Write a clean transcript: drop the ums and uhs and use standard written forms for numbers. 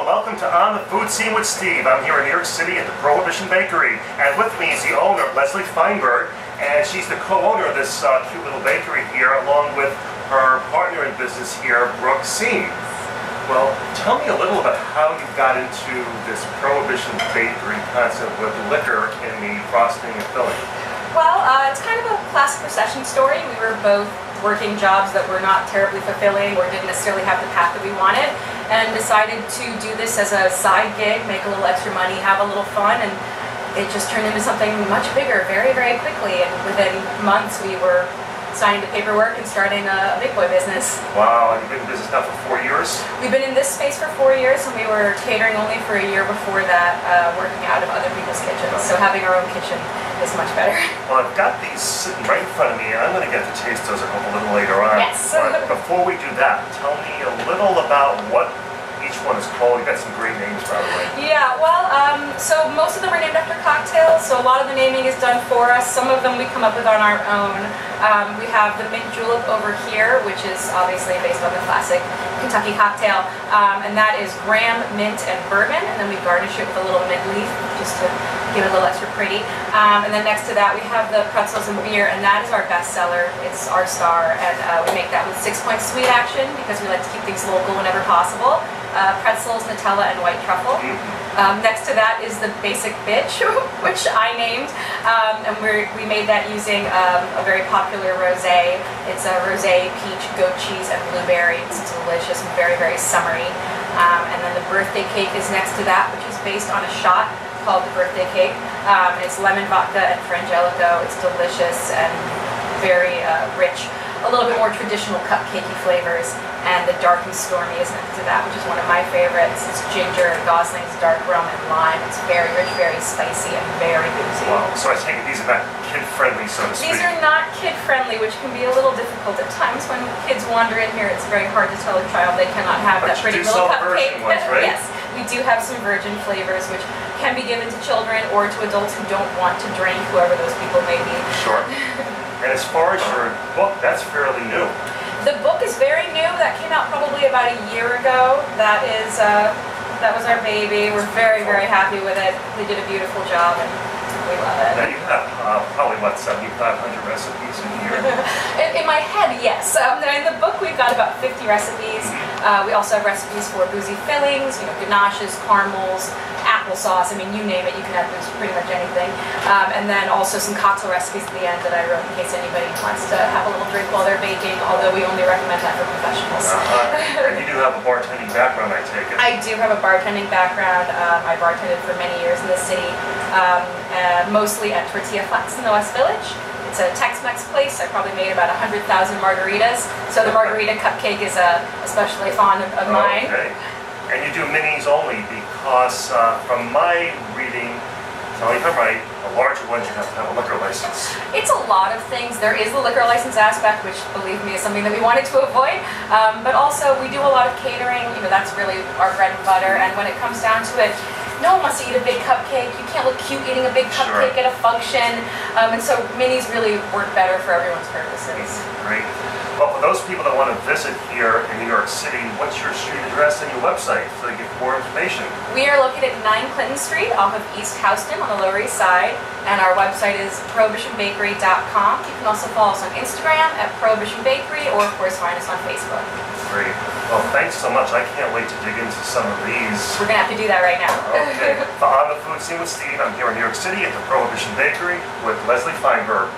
welcome to On the Food Scene with Steve. I'm here in New York City at the Prohibition Bakery, and with me is the owner, Leslie Feinberg, and she's the co-owner of this cute little bakery here, along with her partner in business here, Brooke Seam. Well, tell me a little about how you got into this Prohibition Bakery concept with liquor in the frosting and filling. Well, it's kind of a classic recession story. We were both working jobs that were not terribly fulfilling or didn't necessarily have the path that we wanted, and decided to do this as a side gig, make a little extra money, have a little fun, and it just turned into something much bigger very, very quickly. And within months we were signing the paperwork and starting a big boy business. Wow, and you've been in business now for 4 years? We've been in this space for 4 years, and we were catering only for a year before that, working out of other people's kitchens. So having our own kitchen is much better. Well, I've got these sitting right in front of me, and I'm going to get to taste those a little later on. Yes. But before we do that, tell me a little about what each one is called. You've got some great names, by the way. Yeah, well, so most of them are named after cocktails, so a lot of the naming is done for us. Some of them we come up with on our own. We have the mint julep over here, which is obviously based on the classic Kentucky cocktail, and that is graham, mint, and bourbon, and then we garnish it with a little mint leaf just to give it a little extra pretty. And then next to that we have the pretzels and beer, and that is our best seller. It's our star, and we make that with 6-point sweet action because we like to keep things local whenever possible. Pretzels, Nutella, and white truffle. Next to that is the basic bitch, which I named, and we made that using a very popular rosé. It's a rosé, peach, goat cheese, and blueberry. It's delicious and very, very summery. And then the birthday cake is next to that, which is based on a shot called the birthday cake. It's lemon vodka and frangelico. It's delicious and very rich. A little bit more traditional cupcakey flavors, and the dark and stormy is next to that, which is one of my favorites. It's ginger, Gosling's dark rum, and lime. It's very rich, very spicy, and very boozy. Wow, so I take it these are not kid-friendly, so to speak. These are not kid-friendly, which can be a little difficult at times when kids wander in here. It's very hard to tell a child they cannot have that pretty little cupcake. Ones, right? Yes, we do have some virgin flavors, which can be given to children or to adults who don't want to drink, whoever those people may be. Sure. And as far as your book, that's fairly new. The book is very new. That came out probably about a year ago. That was our baby. We're very, very happy with it. They did a beautiful job, and we love it. Now you have probably, what, 7,500 recipes in here? In my head, yes. In the book, we've got about 50 recipes. We also have recipes for boozy fillings, ganaches, caramels, applesauce. I mean, you name it, you can add pretty much anything. And then also some cocktail recipes at the end that I wrote in case anybody wants to have a little drink while they're baking, although we only recommend that for professionals. And you do have a bartending background, I take it? I do have a bartending background. I bartended for many years in the city, mostly at Tortilla Flats in the West Village. It's a Tex-Mex place. I probably made about 100,000 margaritas, so the margarita cupcake is especially fond of mine. Okay. And you do minis only because, from my reading, tell me if I'm right, the larger ones you have to have a liquor license. It's a lot of things. There is the liquor license aspect, which, believe me, is something that we wanted to avoid. But also, we do a lot of catering. That's really our bread and butter. And when it comes down to it, no one wants to eat a big cupcake. You can't look cute eating a big cupcake at a function. And so minis really work better for everyone's purposes. Great. Well, for those people that want to visit here in New York City, what's your street address and your website so they get more information? We are located at 9 Clinton Street off of East Houston on the Lower East Side, and our website is prohibitionbakery.com. You can also follow us on Instagram at Prohibition Bakery, or of course find us on Facebook. Great. Well, thanks so much. I can't wait to dig into some of these. We're going to have to do that right now. Okay. For On the Food Scene with Steve, I'm here in New York City at the Prohibition Bakery with Leslie Feinberg.